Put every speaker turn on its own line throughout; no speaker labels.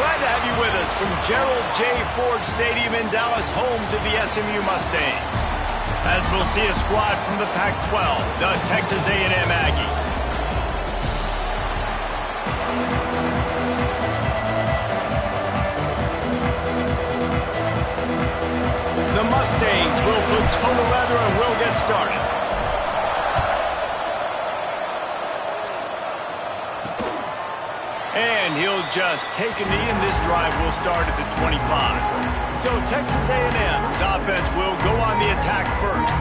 Glad to have you with us from Gerald J. Ford Stadium in Dallas, home to the SMU Mustangs. As we'll see a squad from the Pac-12, the Texas A&M Aggies. The Mustangs will put total leather and will get started. And he'll just take a knee, and this drive will start at the 25. So Texas A&M's offense will go on the attack first.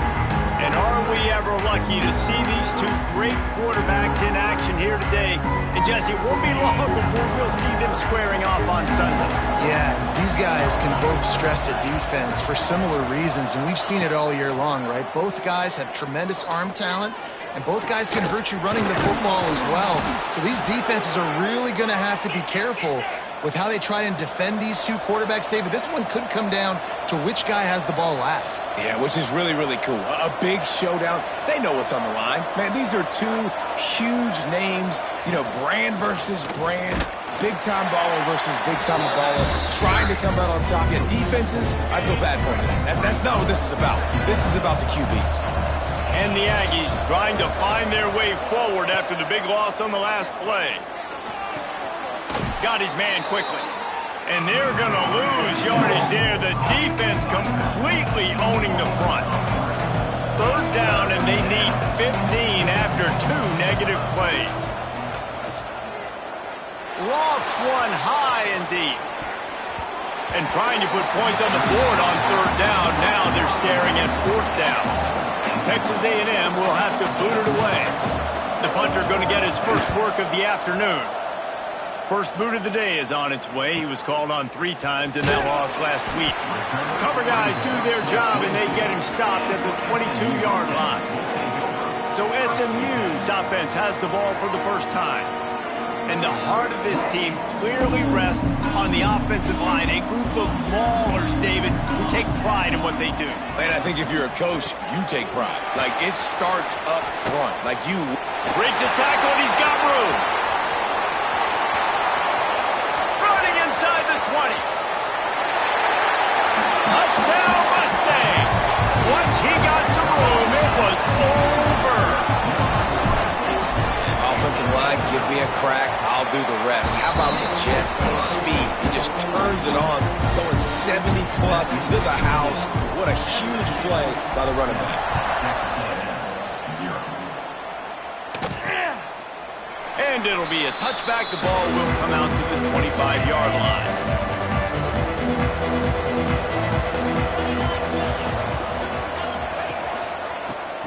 And are we ever lucky to see these two great quarterbacks in action here today? And Jesse, it won't be long before we'll see them squaring off on Sundays.
Yeah, these guys can both stress a defense for similar reasons, and we've seen it all year long, right? Both guys have tremendous arm talent, and both guys can hurt you running the football as well. So these defenses are really going to have to be careful with how they try and defend these two quarterbacks, David. This one could come down to which guy has the ball last.
Yeah, which is really, really cool. A big showdown. They know what's on the line. Man, these are two huge names, you know, brand versus brand, big-time baller versus big-time baller, trying to come out on top. Yeah, defenses, I feel bad for them. That's not what this is about. This is about the QBs.
And the Aggies trying to find their way forward after the big loss on the last play. Got his man quickly. And they're going to lose yardage there. The defense completely owning the front. Third down, and they need 15 after 2 negative plays. Lofts one high and deep. And trying to put points on the board on third down. Now they're staring at fourth down. Texas A&M will have to boot it away. The punter going to get his first work of the afternoon. First boot of the day is on its way. He was called on 3 times in that loss last week. Cover guys do their job, and they get him stopped at the 22-yard line. So SMU's offense has the ball for the first time. And the heart of this team clearly rests on the offensive line. A group of maulers, David, who take pride in what they do.
Man, I think if you're a coach, you take pride. Like, it starts up front. Like, you...
Breaks a tackle, and he's got room. Inside the 20. Touchdown Mustangs. Once he got some room, it was over.
Offensive line, give me a crack, I'll do the rest. How about the Jets, the speed? He just turns it on, going 70-plus into the house. What a huge play by the running back.
And it'll be a touchback. The ball will come out to the 25-yard line.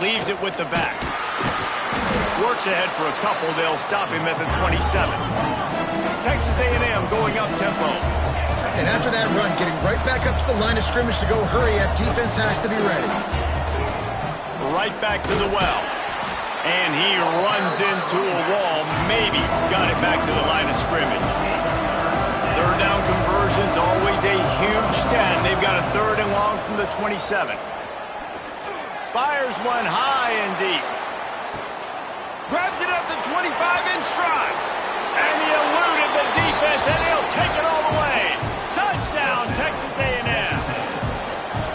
Leaves it with the back. Works ahead for a couple. They'll stop him at the 27. Texas A&M going up tempo.
And after that run, getting right back up to the line of scrimmage to go hurry up, defense has to be ready.
Right back to the well. And he runs into a wall. Maybe got it back to the line of scrimmage. Third down conversion's always a huge stat. They've got a 3rd and long from the 27. Fires one high and deep. Grabs it up to 25 in stride. And he eluded the defense, and he'll take it all the way. Touchdown, Texas A&M.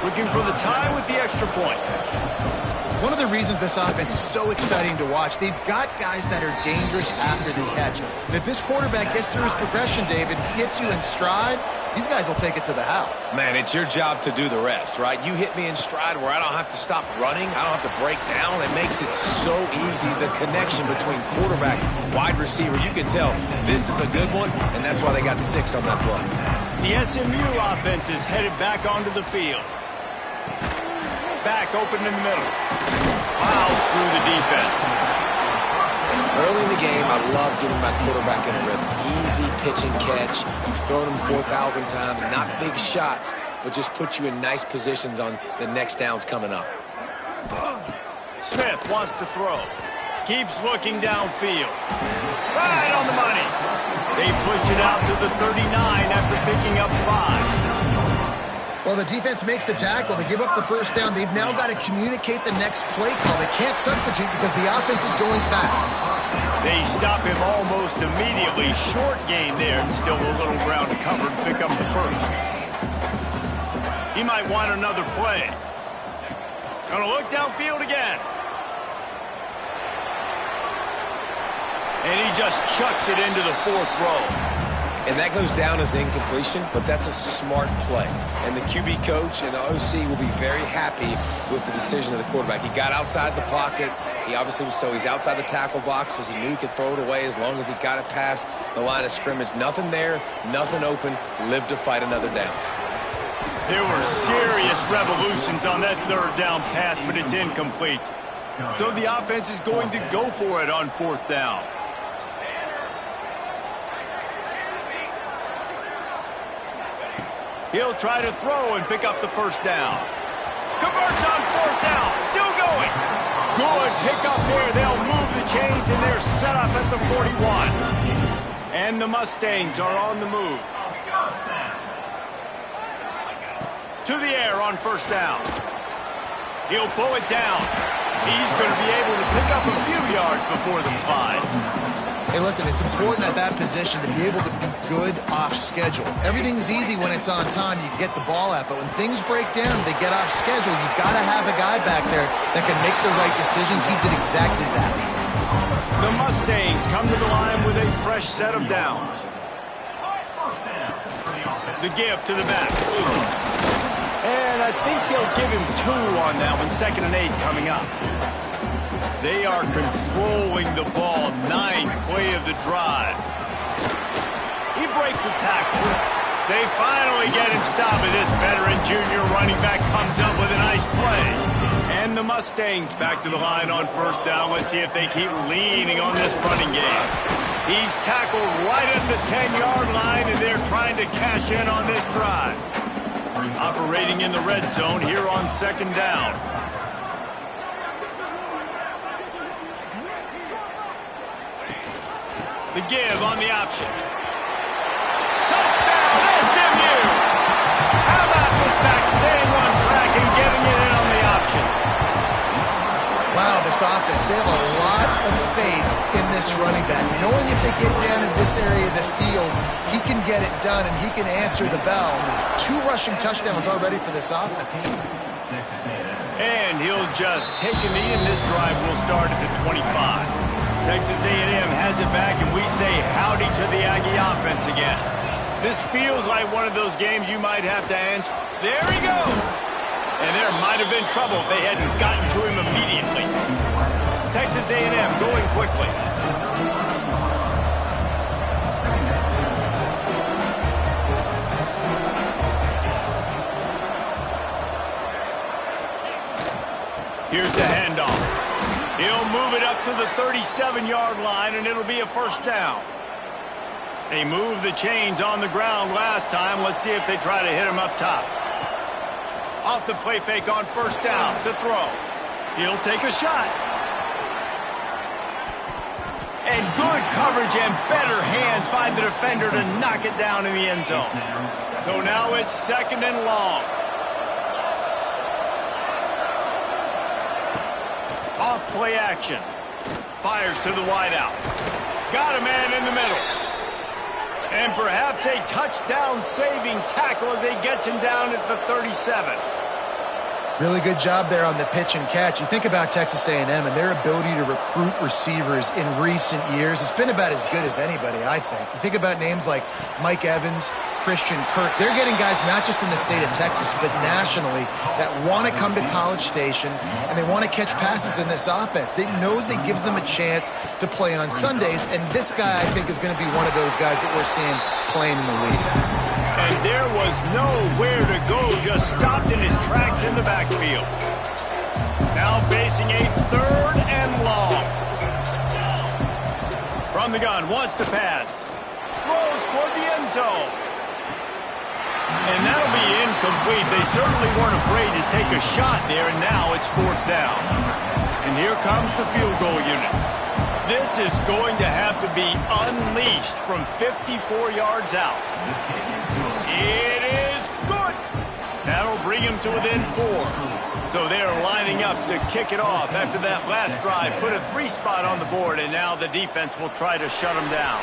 Looking for the tie with the extra point.
One of the reasons this offense is so exciting to watch, they've got guys that are dangerous after the catch. And if this quarterback gets through his progression, David, gets you in stride, these guys will take it to the house.
Man, it's your job to do the rest, right? You hit me in stride where I don't have to stop running. I don't have to break down. It makes it so easy. The connection between quarterback, wide receiver, you can tell this is a good one, and that's why they got 6 on that play.
The SMU offense is headed back onto the field. Back open in the middle. Plows through the defense.
Early in the game, I love getting my quarterback in a rhythm. Easy pitch and catch. You've thrown him 4,000 times. Not big shots, but just put you in nice positions on the next downs coming up.
Smith wants to throw. Keeps looking downfield. Right on the money. They push it out to the 39 after picking up 5.
Well, the defense makes the tackle. They give up the first down. They've now got to communicate the next play call. They can't substitute because the offense is going fast.
They stop him almost immediately. Short gain there, and still a little ground to cover and pick up the first. He might want another play. Gonna look downfield again. And he just chucks it into the fourth row.
And that goes down as incompletion, but that's a smart play. And the QB coach and the OC will be very happy with the decision of the quarterback. He got outside the pocket. He obviously was he's outside the tackle boxes. He knew he could throw it away as long as he got it past the line of scrimmage. Nothing there, nothing open. Lived to fight another down.
There were serious revolutions on that third down pass, but it's incomplete. So the offense is going to go for it on fourth down. He'll try to throw and pick up the first down. Converts on fourth down. Still going. Good pickup there. They'll move the chains, and they're set up at the 41. And the Mustangs are on the move. To the air on first down. He'll pull it down. He's going to be able to pick up a few yards before the slide.
Hey, listen, it's important at that position to be able to be good off schedule. Everything's easy when it's on time. You can get the ball out. But when things break down, they get off schedule. You've got to have a guy back there that can make the right decisions. He did exactly that.
The Mustangs come to the line with a fresh set of downs. The give to the back. And I think they'll give him 2 on that one. 2nd and 8 coming up. They are controlling the ball. 9th play of the drive. He breaks a tackle. They finally get him stopped. This veteran junior running back comes up with a nice play. And the Mustangs back to the line on first down. Let's see if they keep leaning on this running game. He's tackled right at the 10-yard line, and they're trying to cash in on this drive. Operating in the red zone here on 2nd down. The give on the option. Touchdown, SMU! How about this back staying on track and getting it in on the option?
Wow, this offense, they have a lot of faith in this running back. Knowing if they get down in this area of the field, he can get it done and he can answer the bell. 2 rushing touchdowns already for this offense.
And he'll just take a knee, and this drive will start at the 25. Texas A&M has it back, and we say howdy to the Aggie offense again. This feels like one of those games you might have to answer. There he goes! And there might have been trouble if they hadn't gotten to him immediately. Texas A&M going quickly. Here's the handoff. He'll move it up to the 37-yard line, and it'll be a first down. They moved the chains on the ground last time. Let's see if they try to hit him up top. Off the play fake on first down to throw. He'll take a shot. And good coverage and better hands by the defender to knock it down in the end zone. So now it's 2nd and long. Off play action. Fires to the wideout. Got a man in the middle. And perhaps a touchdown-saving tackle as he gets him down at the 37.
Really good job there on the pitch and catch. You think about Texas A&M and their ability to recruit receivers in recent years. It's been about as good as anybody, I think. You think about names like Mike Evans, Christian Kirk. They're getting guys not just in the state of Texas, but nationally that want to come to College Station and they want to catch passes in this offense. They knows they gives them a chance to play on Sundays, and this guy, I think, is going to be one of those guys that we're seeing playing in the league.
And there was nowhere to go, just stopped in his tracks in the backfield. Now facing a 3rd and long. From the gun, wants to pass. Throws toward the end zone. And that'll be incomplete. They certainly weren't afraid to take a shot there, and now it's 4th down. And here comes the field goal unit. This is going to have to be unleashed from 54 yards out. It is good. That'll bring them to within 4. So they're lining up to kick it off after that last drive. Put a 3 spot on the board, and now the defense will try to shut them down.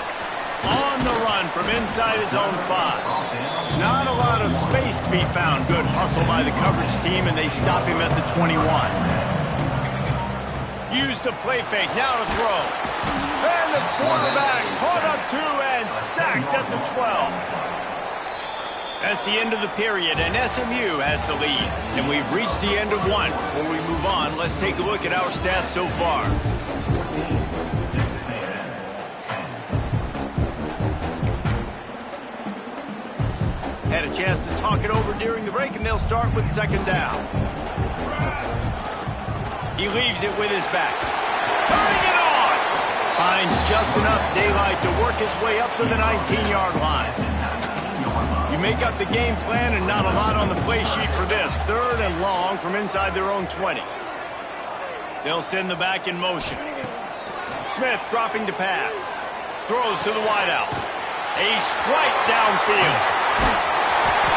On the run from inside his own 5. Not a lot of space to be found. Good hustle by the coverage team, and they stop him at the 21. Use the play fake, now to throw. And the quarterback caught up 2 and sacked at the 12. That's the end of the period, and SMU has the lead. And we've reached the end of 1. Before we move on, let's take a look at our stats so far. Had a chance to talk it over during the break, and they'll start with 2nd down. He leaves it with his back. Turning it on! Finds just enough daylight to work his way up to the 19-yard line. You make up the game plan, and not a lot on the play sheet for this. 3rd and long from inside their own 20. They'll send the back in motion. Smith dropping to pass. Throws to the wideout. A strike downfield.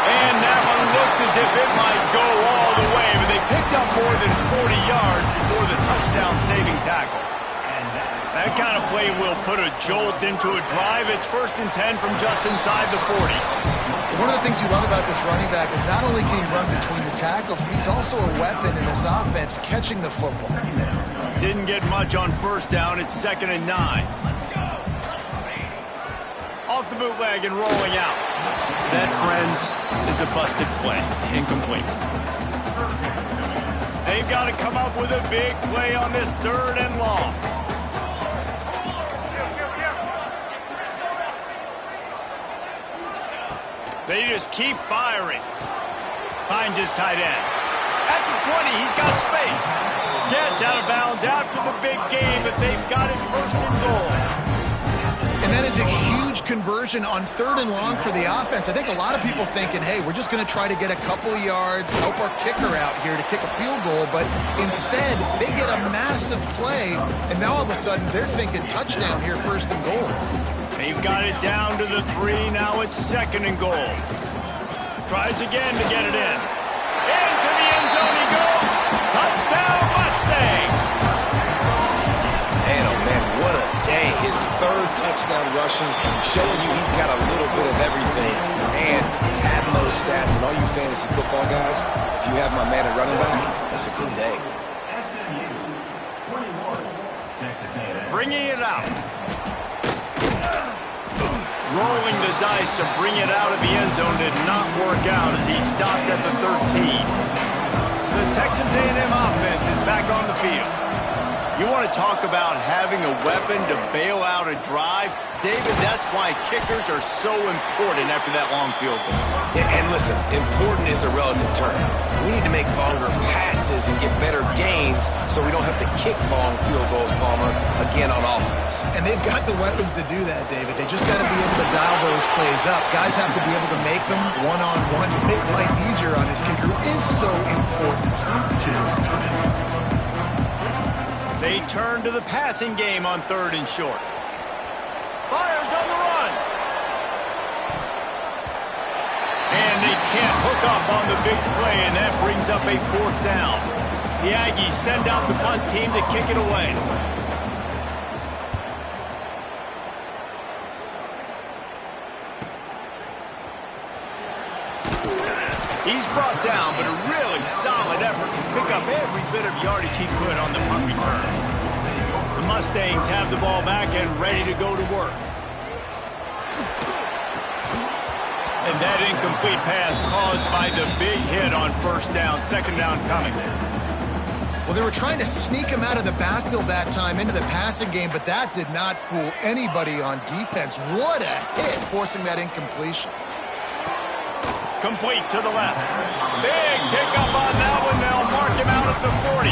And that one looked as if it might go all the way, but they picked up more than 40 yards before the touchdown-saving tackle. That kind of play will put a jolt into a drive. It's 1st and 10 from just inside the 40.
One of the things you love about this running back is not only can he run between the tackles, but he's also a weapon in this offense, catching the football.
Didn't get much on 1st down. It's 2nd and 9. Off the bootleg and rolling out. That, friends, is a busted play. Incomplete. They've got to come up with a big play on this 3rd and long. They just keep firing. Finds his tight end. At the 20, he's got space. Gets out of bounds after the big game, but they've got it 1st and goal.
And that is a huge conversion on 3rd and long for the offense. I think a lot of people thinking, hey, we're just going to try to get a couple of yards, help our kicker out here to kick a field goal. But instead, they get a massive play, and now all of a sudden they're thinking touchdown here, 1st and goal.
They've got it down to the 3. Now it's 2nd and goal. Tries again to get it in. Into the end zone he goes. Touchdown, Mustangs!
Man, oh man, what a day. His 3rd touchdown rushing, showing you he's got a little bit of everything. And adding those stats, and all you fantasy football guys, if you have my man at running back, that's a good day.
Bringing it out. Rolling the dice to bring it out of the end zone did not work out as he stopped at the 13. The Texas A&M offense is back on the field. You want to talk about having a weapon to bail out a drive? David, that's why kickers are so important after that long field goal.
Yeah, and listen, important is a relative term. We need to make longer passes and get better gains so we don't have to kick long field goals, Palmer, again on offense.
And they've got the weapons to do that, David. They just got to be able to dial those plays up. Guys have to be able to make them one-on-one to make life easier on his kicker, who is so important to this team.
They turn to the passing game on 3rd and short. Fires on the run. And they can't hook up on the big play, and that brings up a 4th down. The Aggies send out the punt team to kick it away. He's brought down, but a really solid effort to pick up every bit of yardage he could on the punt return. The Mustangs have the ball back and ready to go to work. And that incomplete pass caused by the big hit on 1st down, 2nd down coming.
Well, they were trying to sneak him out of the backfield that time into the passing game, but that did not fool anybody on defense. What a hit, forcing that incompletion.
Complete to the left. Big pickup on that one. They'll mark him out at the 40.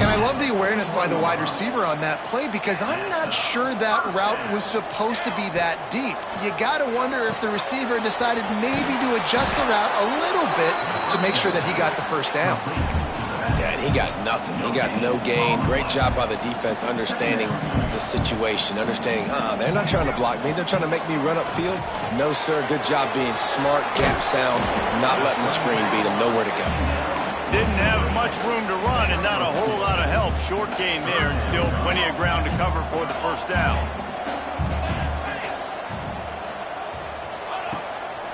And I love the awareness by the wide receiver on that play because I'm not sure that route was supposed to be that deep. You got to wonder if the receiver decided maybe to adjust the route a little bit to make sure that he got the 1st down.
Yeah, and he got nothing. He got no gain. Great job by the defense understanding the situation, understanding, they're not trying to block me. They're trying to make me run upfield. No, sir. Good job being smart, gap sound, not letting the screen beat him. Nowhere to go.
Didn't have much room to run and not a whole lot of help. Short gain there and still plenty of ground to cover for the first down.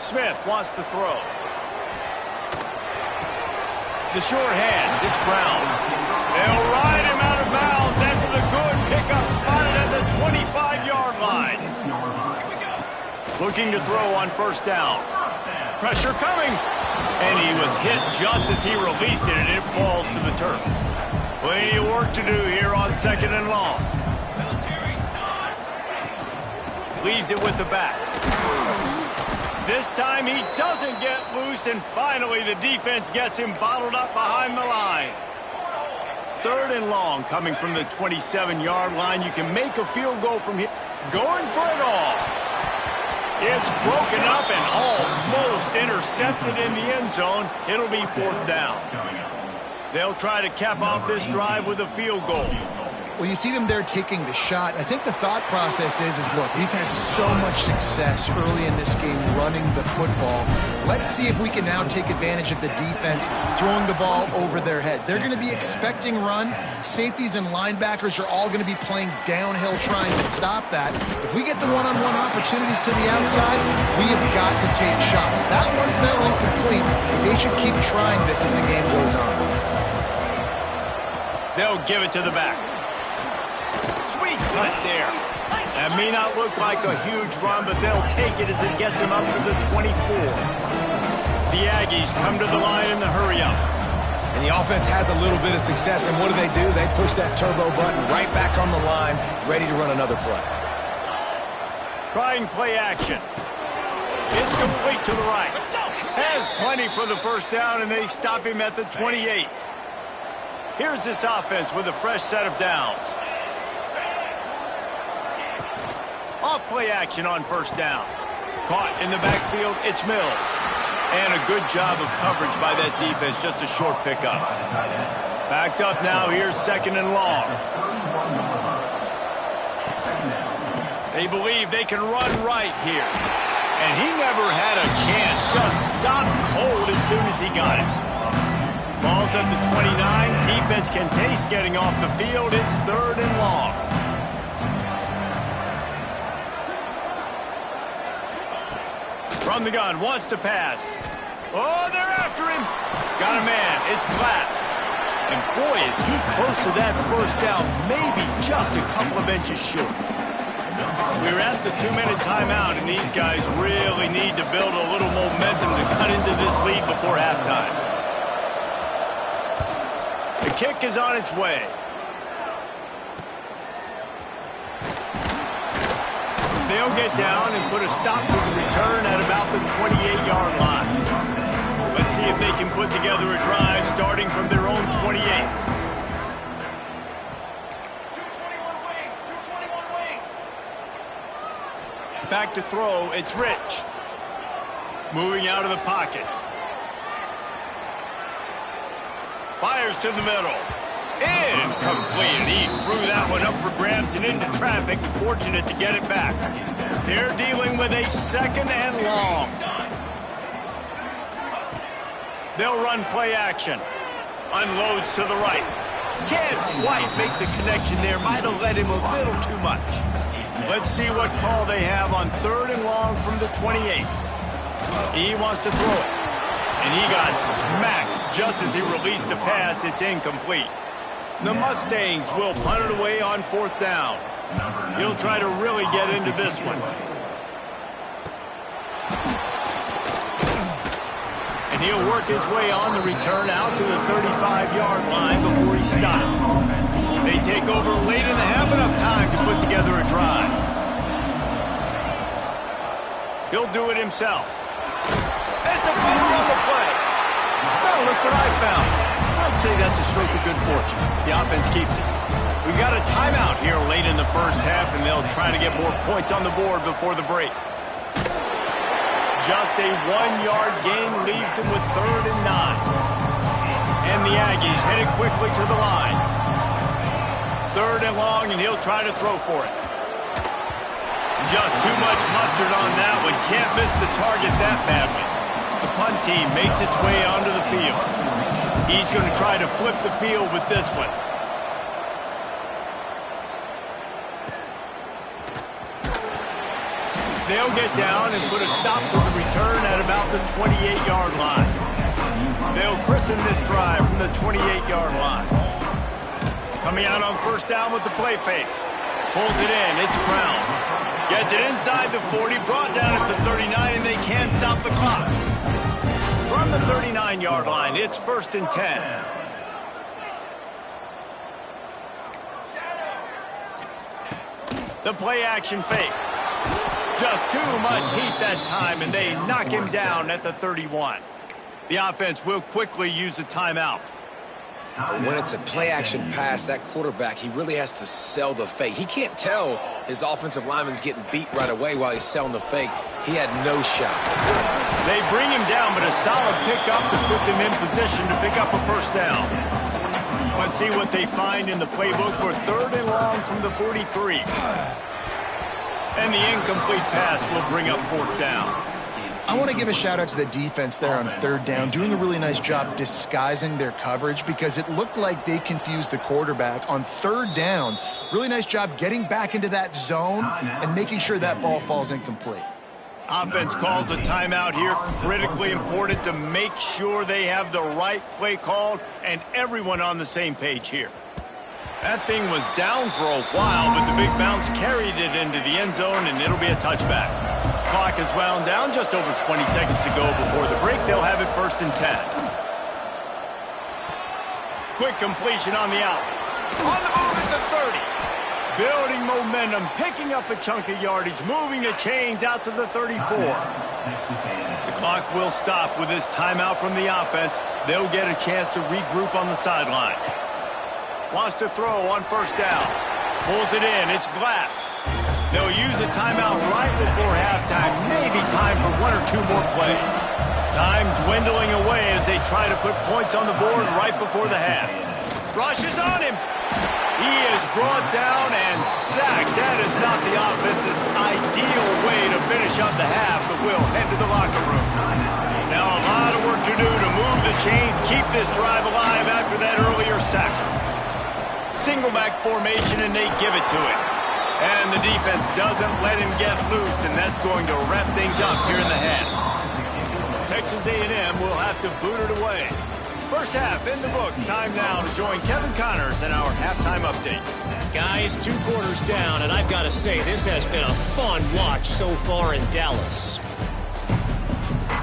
Smith wants to throw. The short hands, it's Brown. They'll ride him out of bounds after the good pickup spotted at the 25-yard line. Looking to throw on first down. Pressure coming. And he was hit just as he released it, and it falls to the turf. Plenty of work to do here on second and long. Leaves it with the back. This time he doesn't get loose, and finally the defense gets him bottled up behind the line. Third and long coming from the 27-yard line. You can make a field goal from here. Going for it all. It's broken up and almost intercepted in the end zone. It'll be fourth down. They'll try to cap off this drive with a field goal.
Well, you see them there taking the shot. I think the thought process is look, we've had so much success early in this game running the football. Let's see if we can now take advantage of the defense throwing the ball over their heads. They're going to be expecting run. Safeties and linebackers are all going to be playing downhill trying to stop that. If we get the one-on-one opportunities to the outside, we have got to take shots. That one fell incomplete, but they should keep trying this as the game goes on.
They'll give it to the back. Sweet cut there. That may not look like a huge run, but they'll take it as it gets them up to the 24. The Aggies come to the line in the hurry-up.
And the offense has a little bit of success, and what do? They push that turbo button right back on the line, ready to run another play.
Trying play action. It's complete to the right. Has plenty for the first down, and they stop him at the 28. Here's this offense with a fresh set of downs. Off play action on first down. Caught in the backfield, it's Mills. And a good job of coverage by that defense, just a short pickup. Backed up now, here's second and long. They believe they can run right here. And he never had a chance, just stopped cold as soon as he got it. Ball's at the 29, defense can taste getting off the field, it's third and long. From the gun, wants to pass. Oh, they're after him. Got a man, it's Glass. And boy, is he close to that first down, maybe just a couple of inches short. We're at the 2-minute timeout, and these guys really need to build a little momentum to cut into this lead before halftime. The kick is on its way. They'll get down and put a stop to the return at about the 28-yard line. Let's see if they can put together a drive starting from their own 28.
221 wing, 221 wing.
Back to throw, it's Rich. Moving out of the pocket. Fires to the middle. Incomplete. He threw that one up for grabs and into traffic. Fortunate to get it back. They're dealing with a second and long. They'll run play action. Unloads to the right. Can't quite make the connection there. Might have let him a little too much. Let's see what call they have on third and long from the 28. He wants to throw it. And he got smacked just as he released the pass. It's incomplete. The Mustangs will punt it away on fourth down. He'll try to really get into this one. And he'll work his way on the return out to the 35-yard line before he stopped. They take over late in the half, enough time to put together a drive. He'll do it himself. It's a fumble on the play. Now look what I found. I'd say that's a stroke of good fortune. The offense keeps it. We've got a timeout here late in the first half, and they'll try to get more points on the board before the break. Just a 1-yard gain leaves them with 3rd and 9. And the Aggies headed quickly to the line. 3rd and long, and he'll try to throw for it. Just too much mustard on that one. Can't miss the target that badly. The punt team makes its way onto the field. He's going to try to flip the field with this one. They'll get down and put a stop to the return at about the 28-yard line. They'll christen this drive from the 28-yard line. Coming out on 1st down with the play fake. Pulls it in. It's Brown. Gets it inside the 40. Brought down at the 39, and they can't stop the clock. From the 39-yard line, it's 1st and 10. The play action fake. Just too much heat that time, and they knock him down at the 31. The offense will quickly use a timeout.
When it's a play-action pass, that quarterback, he really has to sell the fake. He can't tell his offensive lineman's getting beat right away while he's selling the fake. He had no shot.
They bring him down, but a solid pickup to put them in position to pick up a 1st down. Let's see what they find in the playbook for 3rd and long from the 43. And the incomplete pass will bring up 4th down.
I want to give a shout out to the defense there on 3rd down, doing a really nice job disguising their coverage because it looked like they confused the quarterback on 3rd down. Really nice job getting back into that zone and making sure that ball falls incomplete.
Offense calls a timeout here. Critically important to make sure they have the right play called and everyone on the same page here. That thing was down for a while, but the big bounce carried it into the end zone, and it'll be a touchback. Clock is wound down, just over 20 seconds to go before the break. They'll have it 1st and 10. Quick completion on the out. On the move at the 30. Building momentum, picking up a chunk of yardage, moving the chains out to the 34. The clock will stop with this timeout from the offense. They'll get a chance to regroup on the sideline. Wants to throw on 1st down. Pulls it in. It's Glass. They'll use a timeout right before halftime. Maybe time for 1 or 2 more plays. Time dwindling away as they try to put points on the board right before the half. Rushes on him. He is brought down and sacked. That is not the offense's ideal way to finish up the half, but we'll head to the locker room. Now a lot of work to do to move the chains, keep this drive alive after that earlier sack. Single back formation, and they give it to him. And the defense doesn't let him get loose, and that's going to wrap things up here in the half. Texas A&M will have to boot it away. 1st half in the books. Time now to join Kevin Connors in our halftime update.
Guys, 2 quarters down, and I've got to say, this has been a fun watch so far in Dallas.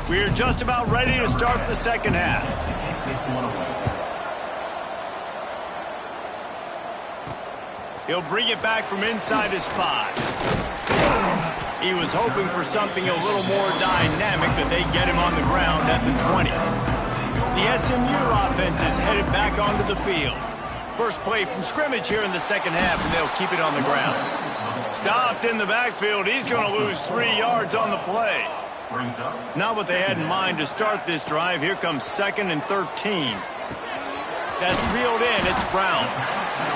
We're just about ready to start the 2nd half. He'll bring it back from inside his 5. He was hoping for something a little more dynamic, but they get him on the ground at the 20. The SMU offense is headed back onto the field. First play from scrimmage here in the 2nd half, and they'll keep it on the ground. Stopped in the backfield. He's going to lose 3 yards on the play. Not what they had in mind to start this drive. Here comes 2nd and 13. That's reeled in. It's Brown.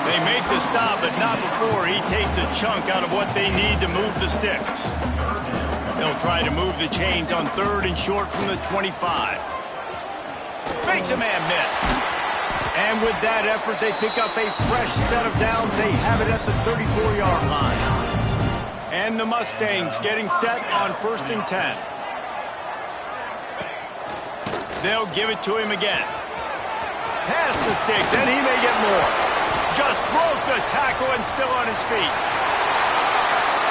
They make the stop, but not before he takes a chunk out of what they need to move the sticks. They'll try to move the chains on 3rd and short from the 25. Makes a man miss. And with that effort, they pick up a fresh set of downs. They have it at the 34-yard line. And the Mustangs getting set on 1st and 10. They'll give it to him again. Past the sticks, and he may get more. Just broke the tackle and still on his feet.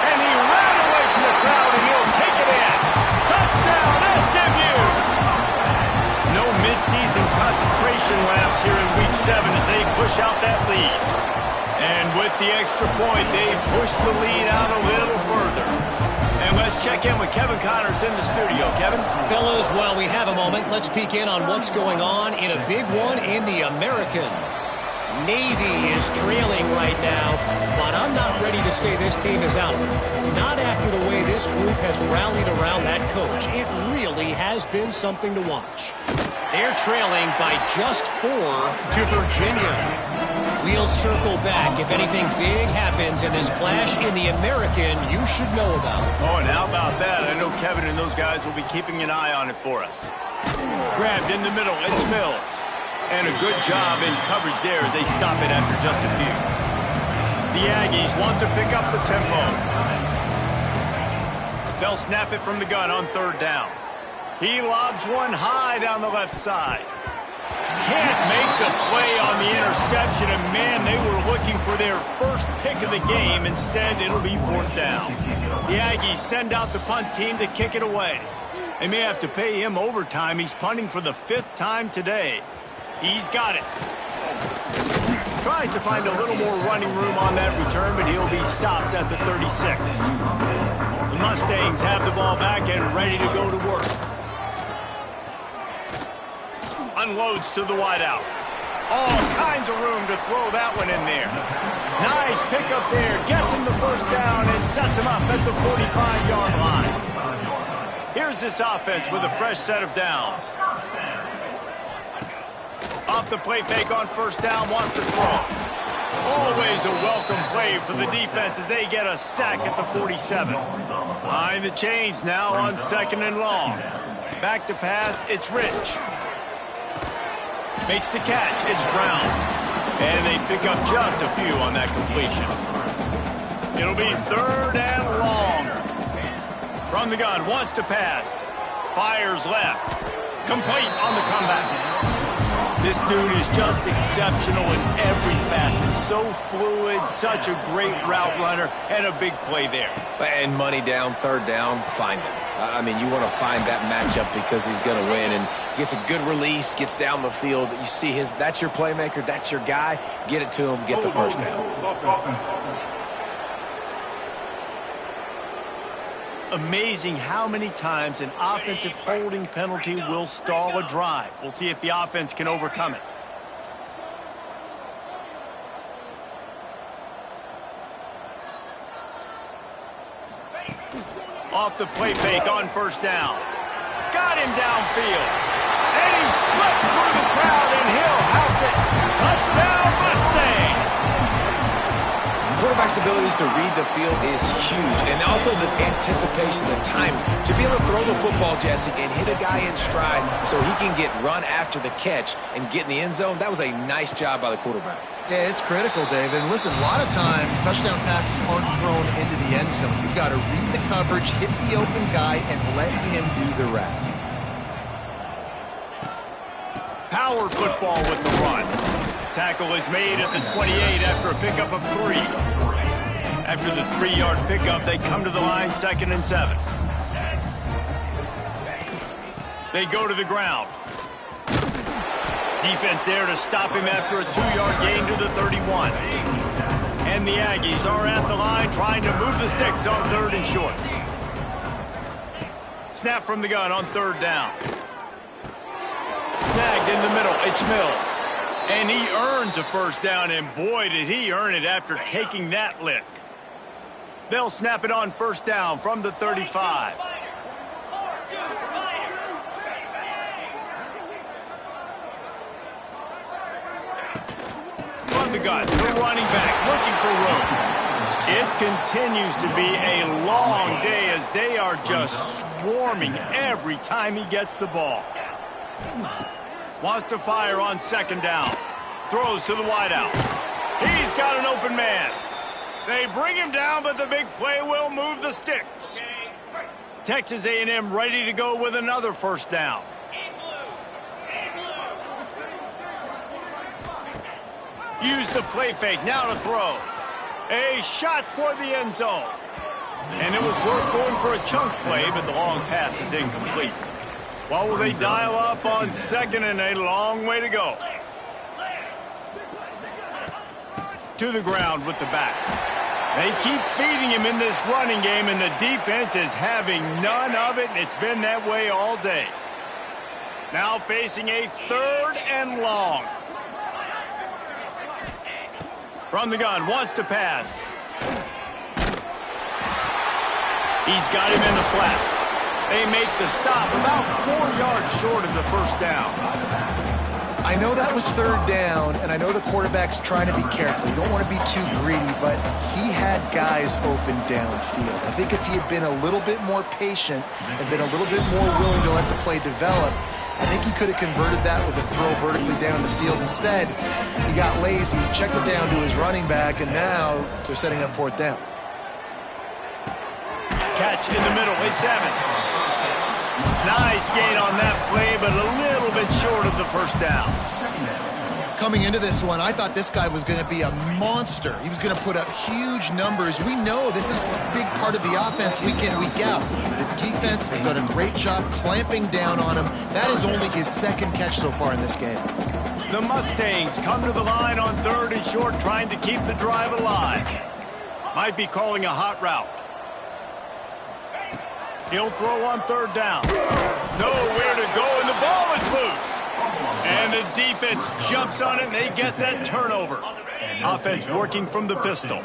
And he ran away from the crowd, and he'll take it in. Touchdown, SMU! No midseason concentration laps here in Week 7 as they push out that lead. And with the extra point, they push the lead out a little further. And let's check in with Kevin Connors in the studio. Kevin?
Fellas, while we have a moment, let's peek in on what's going on in a big one in the American. Navy is trailing right now, but I'm not ready to say this team is out. Not after the way this group has rallied around that coach. It really has been something to watch. They're trailing by just 4 to Virginia. We'll circle back if anything big happens in this clash in the American you should know about.
Oh, and how about that? I know Kevin and those guys will be keeping an eye on it for us. Grabbed in the middle, it's Mills. And a good job in coverage there as they stop it after just a few. The Aggies want to pick up the tempo. They'll snap it from the gun on 3rd down. He lobs one high down the left side. Can't make the play on the interception, and man, they were looking for their first pick of the game. Instead, it'll be 4th down. The Aggies send out the punt team to kick it away. They may have to pay him overtime. He's punting for the 5th time today. He's got it. Tries to find a little more running room on that return, but he'll be stopped at the 36. The Mustangs have the ball back and ready to go to work. Unloads to the wideout. All kinds of room to throw that one in there. Nice pickup there. Gets him the 1st down and sets him up at the 45-yard line. Here's this offense with a fresh set of downs. Off the play fake on 1st down, wants to throw. Always a welcome play for the defense as they get a sack at the 47. Behind the chains now on 2nd and long. Back to pass, it's Rich. Makes the catch, it's Brown. And they pick up just a few on that completion. It'll be 3rd and long. From the gun, wants to pass. Fires left. Complete on the comeback. This dude is just exceptional in every facet. So fluid, such a great route runner, and a big play there.
And money down, 3rd down, find him. I mean, you want to find that matchup because he's going to win, and gets a good release, gets down the field. You see that's your playmaker, that's your guy. Get it to him, get the 1st down.
Amazing how many times an offensive holding penalty will stall a drive. We'll see if the offense can overcome it. Off the play fake on 1st down. Got him downfield. And he slipped through the crowd, and he'll house it. Touchdown, Mustangs!
Quarterback's abilities to read the field is huge, and also the anticipation, the time to be able to throw the football, Jesse, and hit a guy in stride so he can get run after the catch and get in the end zone. That was a nice job by the quarterback.
Yeah, it's critical, David. And listen, a lot of times touchdown passes aren't thrown into the end zone. You've got to read the coverage, hit the open guy, and let him do the rest.
Power football with the run. Tackle is made at the 28 after a pickup of 3. After the 3-yard pickup, they come to the line 2nd and 7. They go to the ground. Defense there to stop him after a 2-yard gain to the 31. And the Aggies are at the line trying to move the sticks on 3rd and short. Snap from the gun on 3rd down. Snagged in the middle, it's Mills. And he earns a 1st down, and boy, did he earn it after taking that lick. They'll snap it on 1st down from the 35. From the gun, the running back looking for room. It continues to be a long day as they are just swarming every time he gets the ball. Wants to fire on 2nd down. Throws to the wideout. He's got an open man. They bring him down, but the big play will move the sticks. Texas A&M ready to go with another 1st down. Use the play fake, now to throw. A shot toward the end zone. And it was worth going for a chunk play, but the long pass is incomplete. Well, will they dial up on 2nd and a long way to go? To the ground with the back. They keep feeding him in this running game, and the defense is having none of it, and it's been that way all day. Now facing a 3rd and long. From the gun, wants to pass. He's got him in the flat. They make the stop about 4 yards short of the first down.
I know that was third down, and I know the quarterback's trying to be careful. You don't want to be too greedy, but he had guys open downfield. I think if he had been a little bit more patient and been a little bit more willing to let the play develop, I think he could have converted that with a throw vertically down the field. Instead, he got lazy, checked it down to his running back, and now they're setting up fourth down.
Catch in the middle, it's Evans. Nice gain on that play, but a little bit short of the first down.
Coming into this one, I thought this guy was going to be a monster. He was going to put up huge numbers. We know this is a big part of the offense week in, week out. The defense has done a great job clamping down on him. That is only his second catch so far in this game.
The Mustangs come to the line on 3rd and short, trying to keep the drive alive. Might be calling a hot route. He'll throw on 3rd down. Nowhere to go, and the ball is loose. And the defense jumps on it, and they get that turnover. Offense working from the pistol.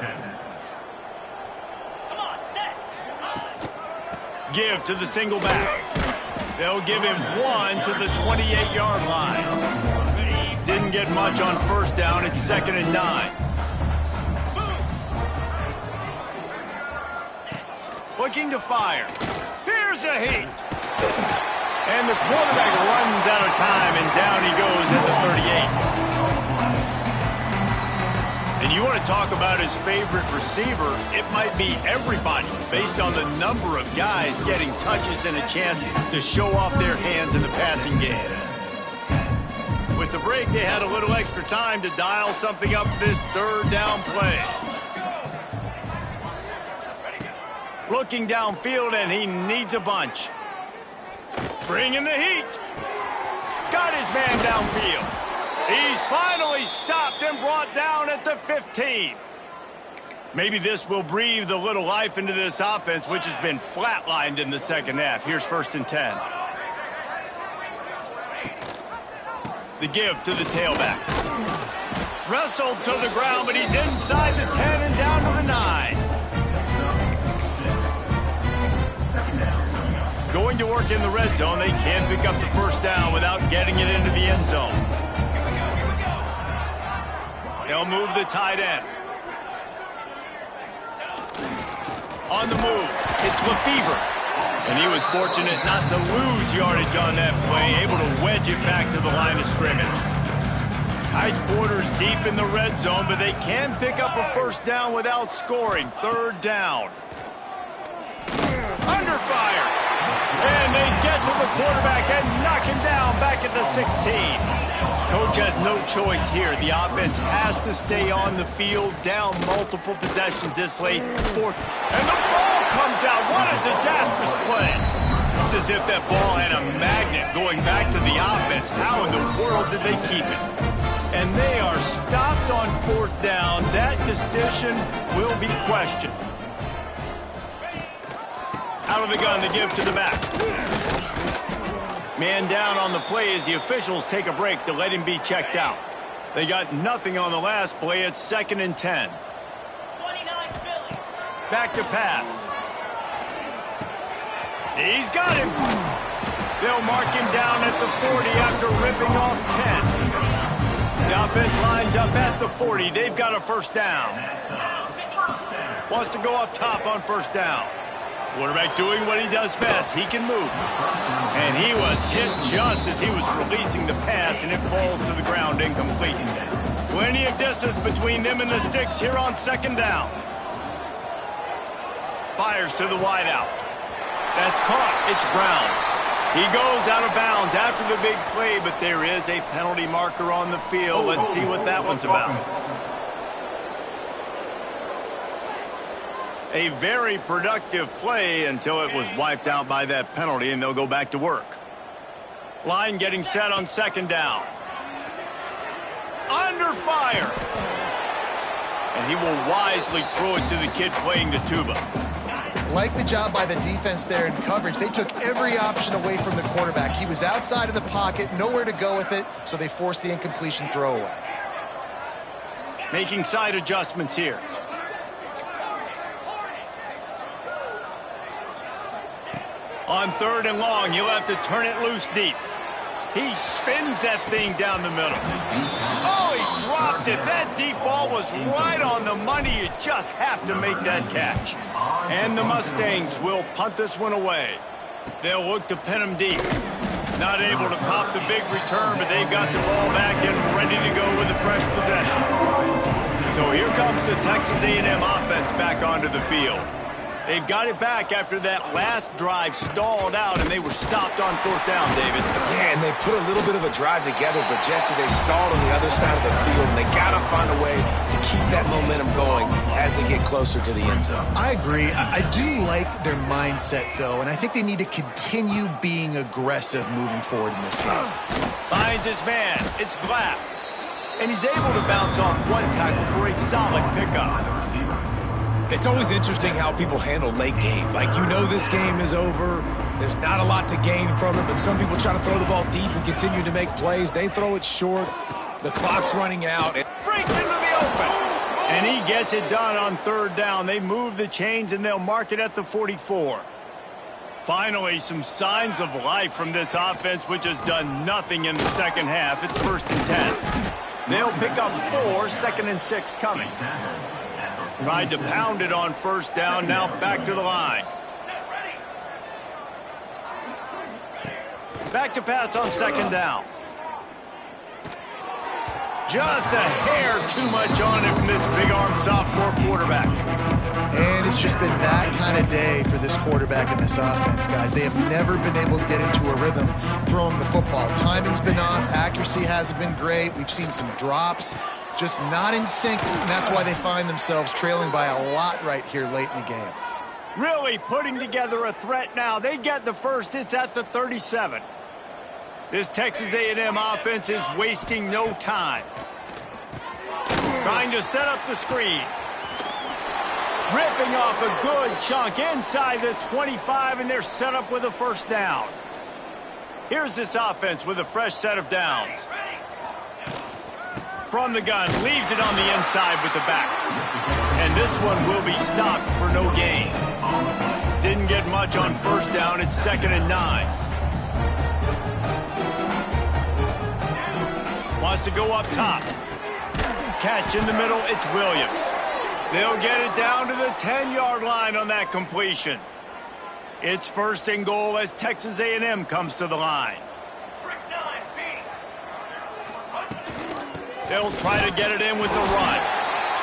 Give to the single back. They'll give him 1 to the 28-yard line. Didn't get much on first down. It's 2nd and 9. Looking to fire. Here's a heat. And the quarterback runs out of time, and down he goes at the 38. And you want to talk about his favorite receiver, it might be everybody, based on the number of guys getting touches and a chance to show off their hands in the passing game. With the break, they had a little extra time to dial something up for this 3rd down play. Looking downfield, and he needs a bunch. Bringing the heat. Got his man downfield. He's finally stopped and brought down at the 15. Maybe this will breathe a little life into this offense, which has been flatlined in the second half. Here's 1st and 10. The give to the tailback. Wrestled to the ground, but he's inside the 10 and down to the 9. Going to work in the red zone. They can't pick up the first down without getting it into the end zone. They'll move the tight end. On the move, it's Lefevre. And he was fortunate not to lose yardage on that play, able to wedge it back to the line of scrimmage. Tight quarters deep in the red zone, but they can pick up a first down without scoring. 3rd down. Under fire. And they get to the quarterback and knock him down back at the 16. Coach has no choice here. The offense has to stay on the field, down multiple possessions this late. 4th. And the ball comes out. What a disastrous play. It's as if that ball had a magnet going back to the offense. How in the world did they keep it? And they are stopped on 4th down. That decision will be questioned. Out of the gun to give to the back. Man down on the play as the officials take a break to let him be checked out. They got nothing on the last play. It's 2nd and 10. Back to pass. He's got him. They'll mark him down at the 40 after ripping off 10. The offense lines up at the 40. They've got a first down. Wants to go up top on first down. Quarterback doing what he does best. He can move. And he was hit just as he was releasing the pass, and it falls to the ground incomplete. Plenty of distance between them and the sticks here on 2nd down. Fires to the wideout. That's caught. It's Brown. He goes out of bounds after the big play, but there is a penalty marker on the field. Let's see what that one's about. A very productive play until it was wiped out by that penalty, and they'll go back to work. Line getting set on 2nd down. Under fire. And he will wisely throw it to the kid playing the tuba.
Like the job by the defense there in coverage. They took every option away from the quarterback. He was outside of the pocket, nowhere to go with it, so they forced the incompletion throwaway.
Making side adjustments here. On 3rd and long, he'll have to turn it loose deep. He spins that thing down the middle. Oh, he dropped it. That deep ball was right on the money. You just have to make that catch. And the Mustangs will punt this one away. They'll look to pin him deep. Not able to pop the big return, but they've got the ball back and ready to go with a fresh possession. So here comes the Texas A&M offense back onto the field. They've got it back after that last drive stalled out, and they were stopped on 4th down, David.
Yeah, and they put a little bit of a drive together, but, Jesse, they stalled on the other side of the field, and they got to find a way to keep that momentum going as they get closer to the end zone.
I agree. I do like their mindset, though, and I think they need to continue being aggressive moving forward in this game.
Finds his man. It's Glass. And he's able to bounce off one tackle for a solid pickup.
It's always interesting how people handle late game. Like, you know this game is over. There's not a lot to gain from it, but some people try to throw the ball deep and continue to make plays. They throw it short. The clock's running out.
Breaks into the open. And he gets it done on 3rd down. They move the chains, and they'll mark it at the 44. Finally, some signs of life from this offense, which has done nothing in the second half. It's 1st and 10. They'll pick up 4, 2nd and 6 coming. Tried to pound it on 1st down, now back to the line. Back to pass on 2nd down. Just a hair too much on it from this big-arm sophomore quarterback.
And it's just been that kind of day for this quarterback in this offense, guys. They have never been able to get into a rhythm throwing the football. Timing's been off. Accuracy hasn't been great. We've seen some drops. Just not in sync, and that's why they find themselves trailing by a lot right here late in the game.
Really putting together a threat now. They get the first. It's at the 37. This Texas A&M offense is wasting no time. Trying to set up the screen. Ripping off a good chunk inside the 25, and they're set up with a 1st down. Here's this offense with a fresh set of downs. From the gun, leaves it on the inside with the back. And this one will be stopped for no gain. Didn't get much on 1st down. It's 2nd and 9. Wants to go up top. Catch in the middle, it's Williams. They'll get it down to the 10-yard line on that completion. It's 1st and goal as Texas A&M comes to the line. They'll try to get it in with the run.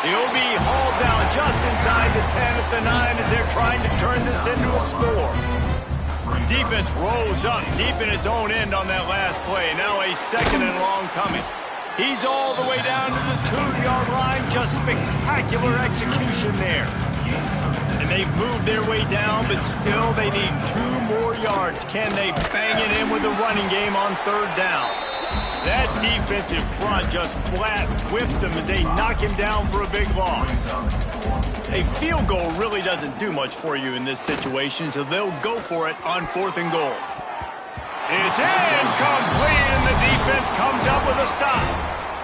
He'll be hauled down just inside the 10 at the 9 as they're trying to turn this into a score. Defense rose up deep in its own end on that last play. Now a 2nd and long coming. He's all the way down to the 2-yard line. Just spectacular execution there. And they've moved their way down, but still they need 2 more yards. Can they bang it in with the running game on 3rd down? That defensive front just flat whipped them as they knock him down for a big loss. A field goal really doesn't do much for you in this situation, so they'll go for it on 4th and goal. It's incomplete, and the defense comes up with a stop.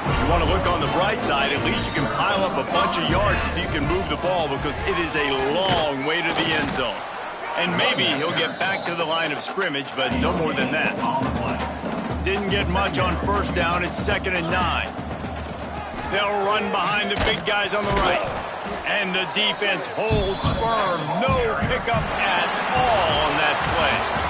If you want to look on the bright side, at least you can pile up a bunch of yards if you can move the ball, because it is a long way to the end zone. And maybe he'll get back to the line of scrimmage, but no more than that. Didn't get much on 1st down. It's 2nd and 9. They'll run behind the big guys on the right. And the defense holds firm. No pickup at all on that play.